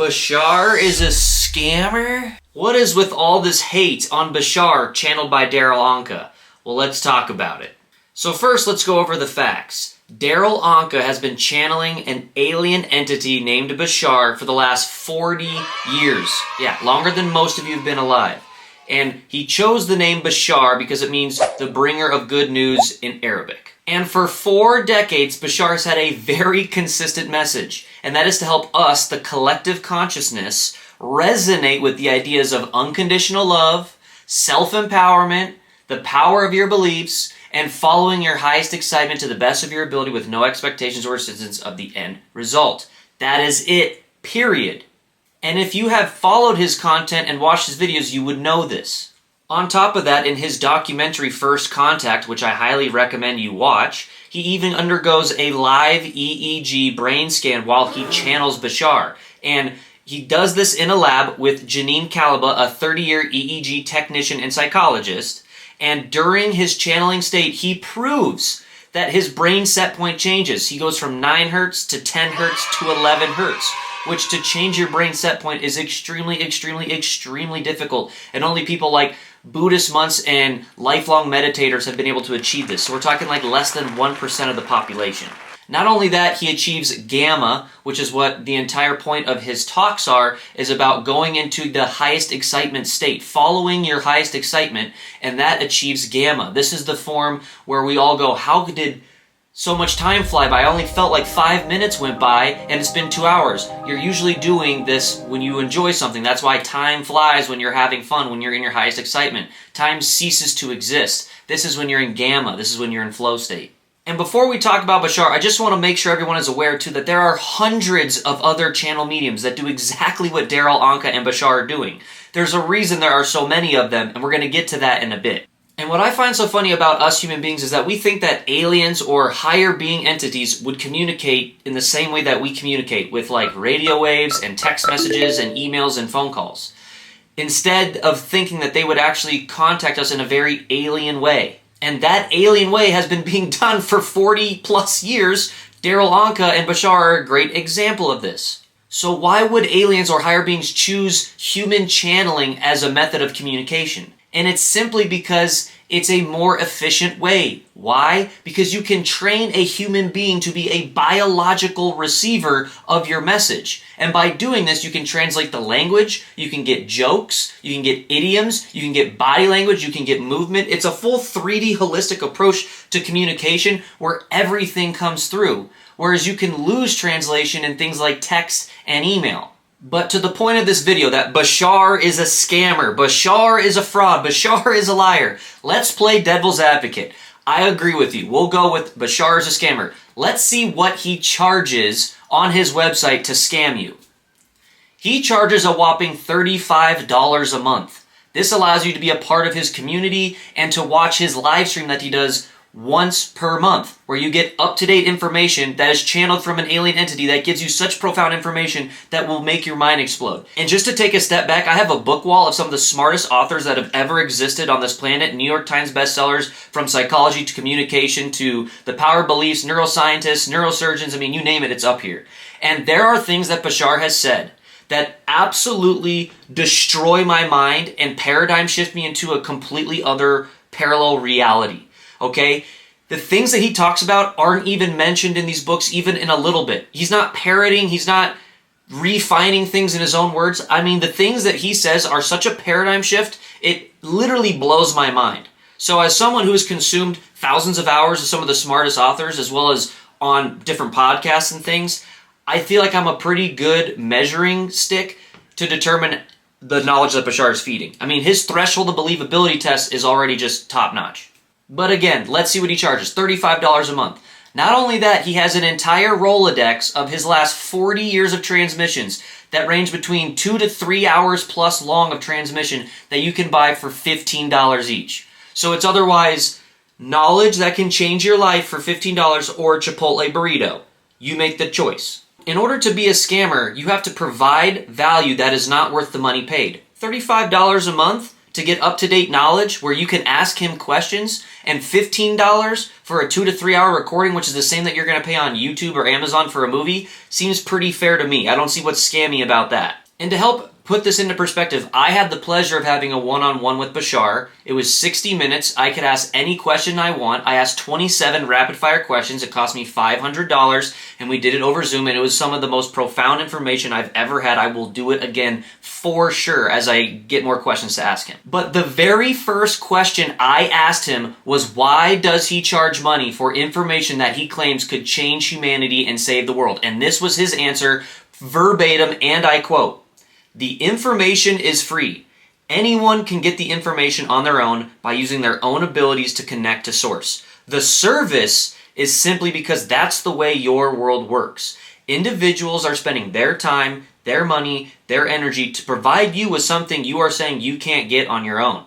Bashar is a scammer? What is with all this hate on Bashar channeled by Darryl Anka? Well, let's talk about it. So first, let's go over the facts. Darryl Anka has been channeling an alien entity named Bashar for the last 40 years. Yeah, longer than most of you have been alive. And he chose the name Bashar because it means the bringer of good news in Arabic. And for 4 decades, Bashar has had a very consistent message, and that is to help us, the collective consciousness, resonate with the ideas of unconditional love, self-empowerment, the power of your beliefs, and following your highest excitement to the best of your ability with no expectations or resistance of the end result. That is it, period. And if you have followed his content and watched his videos, you would know this. On top of that, in his documentary First Contact, which I highly recommend you watch, he even undergoes a live EEG brain scan while he channels Bashar. And he does this in a lab with Janine Kalaba, a 30-year EEG technician and psychologist. And during his channeling state, he proves that his brain set point changes. He goes from 9 hertz to 10 hertz to 11 hertz, which to change your brain set point is extremely difficult. And only people like Buddhist monks and lifelong meditators have been able to achieve this. So we're talking like less than 1% of the population. Not only that, he achieves gamma, which is what the entire point of his talks are, is about going into the highest excitement state, following your highest excitement, and that achieves gamma. This is the form where we all go, how did so much time fly by? I only felt like 5 minutes went by, and it's been 2 hours. You're usually doing this when you enjoy something. That's why time flies when you're having fun, when you're in your highest excitement. Time ceases to exist. This is when you're in gamma. This is when you're in flow state. And before we talk about Bashar, I just want to make sure everyone is aware, too, that there are hundreds of other channel mediums that do exactly what Darryl Anka and Bashar are doing. There's a reason there are so many of them, and we're going to get to that in a bit. And what I find so funny about us human beings is that we think that aliens or higher being entities would communicate in the same way that we communicate, with like radio waves and text messages and emails and phone calls, instead of thinking that they would actually contact us in a very alien way. And that alien way has been being done for 40 plus years. Darryl Anka and Bashar are a great example of this. So why would aliens or higher beings choose human channeling as a method of communication? And it's simply because it's a more efficient way. Why? Because you can train a human being to be a biological receiver of your message. And by doing this, you can translate the language, you can get jokes, you can get idioms, you can get body language, you can get movement. It's a full 3D holistic approach to communication where everything comes through. Whereas you can lose translation in things like text and email. But to the point of this video, that Bashar is a scammer, Bashar is a fraud, Bashar is a liar. Let's play devil's advocate. I agree with you. We'll go with Bashar is a scammer. Let's see what he charges on his website to scam you. He charges a whopping $35 a month. This allows you to be a part of his community and to watch his live stream that he does once per month, where you get up-to-date information that is channeled from an alien entity that gives you such profound information that will make your mind explode. And just to take a step back, I have a book wall of some of the smartest authors that have ever existed on this planet, New York Times bestsellers, from psychology to communication to the power of beliefs, neuroscientists, neurosurgeons, I mean, you name it, it's up here. And there are things that Bashar has said that absolutely destroy my mind and paradigm shift me into a completely other parallel reality. Okay? The things that he talks about aren't even mentioned in these books, even in a little bit. He's not parroting, he's not refining things in his own words. I mean, the things that he says are such a paradigm shift, it literally blows my mind. So as someone who has consumed thousands of hours of some of the smartest authors, as well as on different podcasts and things, I feel like I'm a pretty good measuring stick to determine the knowledge that Bashar is feeding. I mean, his threshold of believability test is already just top-notch. But again, let's see what he charges, $35 a month. Not only that, he has an entire Rolodex of his last 40 years of transmissions that range between 2 to 3 hours plus long of transmission that you can buy for $15 each. So it's otherwise knowledge that can change your life for $15 or a Chipotle burrito. You make the choice. In order to be a scammer, you have to provide value that is not worth the money paid. $35 a month to get up-to-date knowledge where you can ask him questions, and $15 for a 2 to 3 hour recording, which is the same that you're going to pay on YouTube or Amazon for a movie, seems pretty fair to me. I don't see what's scammy about that. And to help put this into perspective, I had the pleasure of having a one-on-one with Bashar. It was 60 minutes. I could ask any question I want. I asked 27 rapid-fire questions. It cost me $500, and we did it over Zoom, and it was some of the most profound information I've ever had. I will do it again for sure as I get more questions to ask him. But the very first question I asked him was, why does he charge money for information that he claims could change humanity and save the world? And this was his answer, verbatim, and I quote, "The information is free. Anyone can get the information on their own by using their own abilities to connect to source. The service is simply because that's the way your world works. Individuals are spending their time, their money, their energy to provide you with something you are saying you can't get on your own.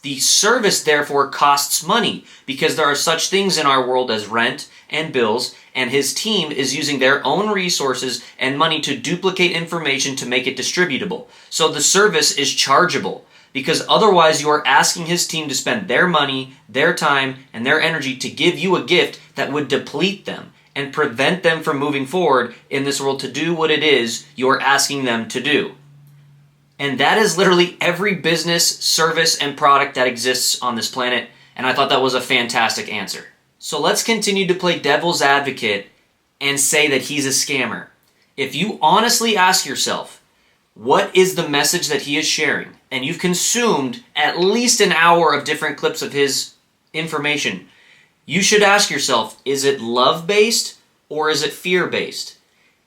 The service, therefore, costs money because there are such things in our world as rent and bills, and his team is using their own resources and money to duplicate information to make it distributable. So the service is chargeable because otherwise you are asking his team to spend their money, their time, and their energy to give you a gift that would deplete them and prevent them from moving forward in this world to do what it is you're asking them to do." And that is literally every business, service, and product that exists on this planet, and I thought that was a fantastic answer. So let's continue to play devil's advocate and say that he's a scammer. If you honestly ask yourself, what is the message that he is sharing, and you've consumed at least an hour of different clips of his information, you should ask yourself, is it love-based or is it fear-based?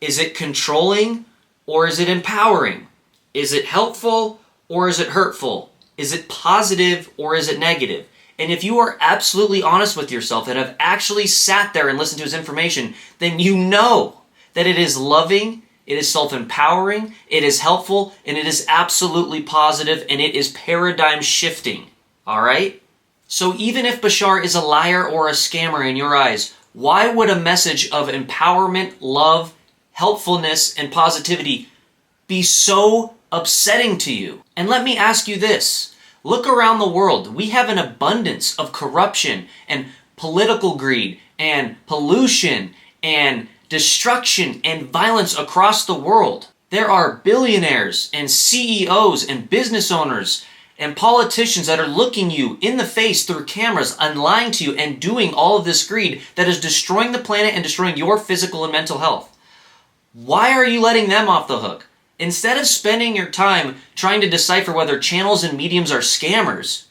Is it controlling or is it empowering? Is it helpful or is it hurtful? Is it positive or is it negative? And if you are absolutely honest with yourself and have actually sat there and listened to his information, then you know that it is loving, it is self-empowering, it is helpful, and it is absolutely positive, and it is paradigm shifting. All right? So even if Bashar is a liar or a scammer in your eyes, why would a message of empowerment, love, helpfulness, and positivity be so upsetting to you? And let me ask you this. Look around the world. We have an abundance of corruption and political greed and pollution and destruction and violence across the world. There are billionaires and CEOs and business owners and politicians that are looking you in the face through cameras and lying to you and doing all of this greed that is destroying the planet and destroying your physical and mental health. Why are you letting them off the hook? Instead of spending your time trying to decipher whether channels and mediums are scammers,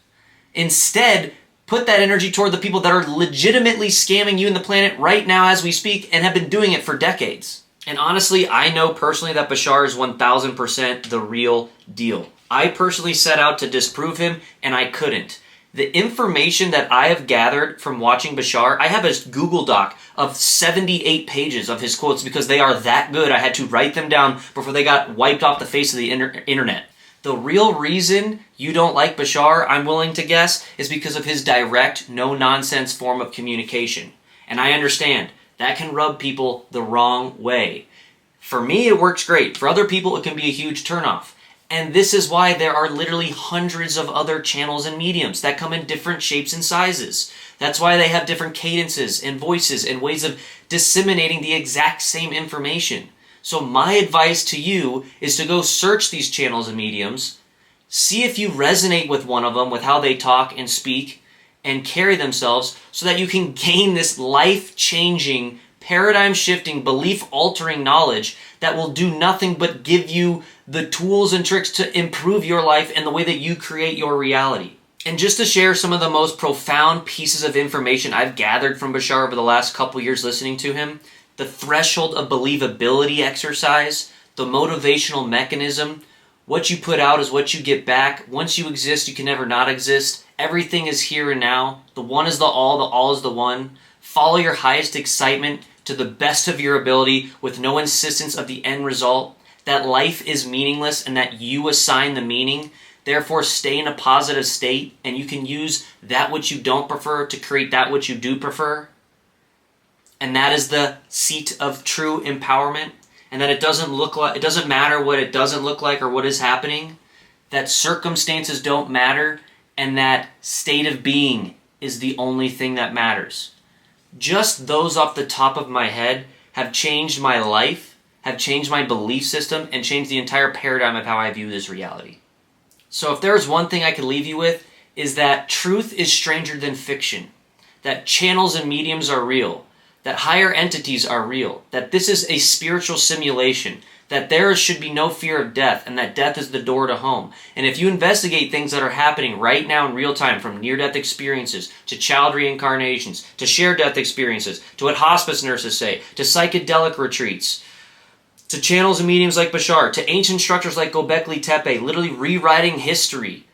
instead put that energy toward the people that are legitimately scamming you and the planet right now as we speak and have been doing it for decades. And honestly, I know personally that Bashar is 1000% the real deal. I personally set out to disprove him, and I couldn't. The information that I have gathered from watching Bashar, I have a Google Doc of 78 pages of his quotes because they are that good. I had to write them down before they got wiped off the face of the internet. The real reason you don't like Bashar, I'm willing to guess, is because of his direct, no-nonsense form of communication. And I understand, that can rub people the wrong way. For me, it works great. For other people, it can be a huge turnoff. And this is why there are literally hundreds of other channels and mediums that come in different shapes and sizes. That's why they have different cadences and voices and ways of disseminating the exact same information. So my advice to you is to go search these channels and mediums, see if you resonate with one of them, with how they talk and speak and carry themselves, so that you can gain this life-changing, paradigm-shifting, belief-altering knowledge that will do nothing but give you the tools and tricks to improve your life and the way that you create your reality. And just to share some of the most profound pieces of information I've gathered from Bashar over the last couple years listening to him, the threshold of believability exercise, the motivational mechanism, what you put out is what you get back. Once you exist, you can never not exist. Everything is here and now. The one is the all is the one. Follow your highest excitement to the best of your ability with no insistence of the end result. That life is meaningless and that you assign the meaning. Therefore, stay in a positive state, and you can use that which you don't prefer to create that which you do prefer. And that is the seat of true empowerment. And that it doesn't matter what it doesn't look like or what is happening. that circumstances don't matter, and that state of being is the only thing that matters. Just those off the top of my head have changed my life, have changed my belief system, and changed the entire paradigm of how I view this reality. So if there's one thing I could leave you with, is that truth is stranger than fiction, that channels and mediums are real, that higher entities are real, that this is a spiritual simulation, that there should be no fear of death, and that death is the door to home. And if you investigate things that are happening right now in real time, from near-death experiences, to child reincarnations, to shared death experiences, to what hospice nurses say, to psychedelic retreats, to channels and mediums like Bashar, to ancient structures like Göbekli Tepe, literally rewriting history,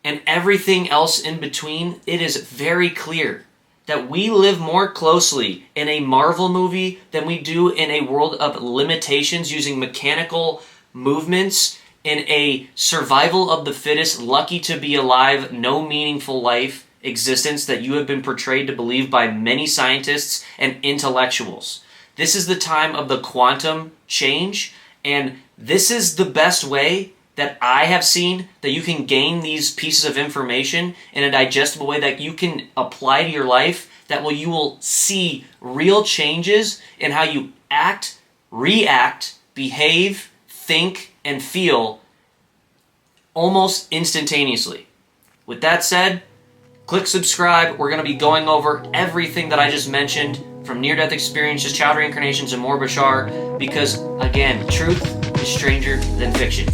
and everything else in between, it is very clear that we live more closely in a Marvel movie than we do in a world of limitations using mechanical movements, in a survival of the fittest, lucky to be alive, no meaningful life existence that you have been portrayed to believe by many scientists and intellectuals. This is the time of the quantum change, and this is the best way that I have seen that you can gain these pieces of information in a digestible way that you can apply to your life, that you will see real changes in how you act, react, behave, think, and feel almost instantaneously. With that said, click subscribe. We're going to be going over everything that I just mentioned, from near-death experiences, child reincarnations, and more Bashar, because, again, truth is stranger than fiction.